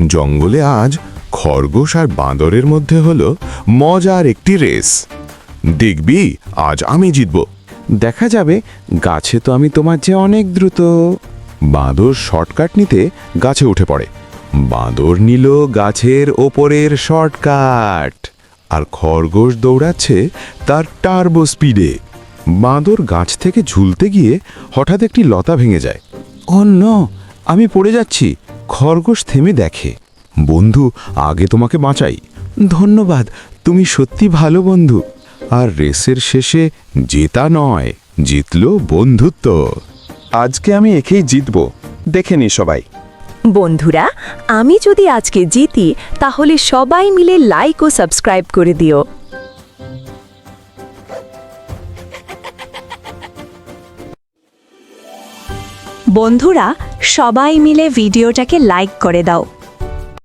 জঙ্গলে আজ খরগোশ আর বাঁদরের মধ্যে হলো মজার একটি রেস। দেখবি আজ আমি জিতব। দেখা যাবে, গাছে তো আমি তোমার চেয়ে অনেক দ্রুত। বাঁদর শর্টকাট নিতে গাছে উঠে পড়ে। বাঁদর নিল গাছের ওপরের শর্টকাট, আর খরগোশ দৌড়াচ্ছে তার টার্বো স্পিডে। বাঁদর গাছ থেকে ঝুলতে গিয়ে হঠাৎ একটি লতা ভেঙে যায়। অন্য আমি পড়ে যাচ্ছি। খরগোশ থেমে দেখে। বন্ধু, আগে তোমাকে বাঁচাই। ধন্যবাদ, তুমি সত্যি ভালো বন্ধু। আর রেসের শেষে জেতা নয়, জিতল বন্ধুত্ব। আজকে আমি একেই জিতব, দেখে নি সবাই। বন্ধুরা, আমি যদি আজকে জিতি তাহলে সবাই মিলে লাইক ও সাবস্ক্রাইব করে দিও। বন্ধুরা, সবাই মিলে ভিডিওটাকে লাইক করে দাও।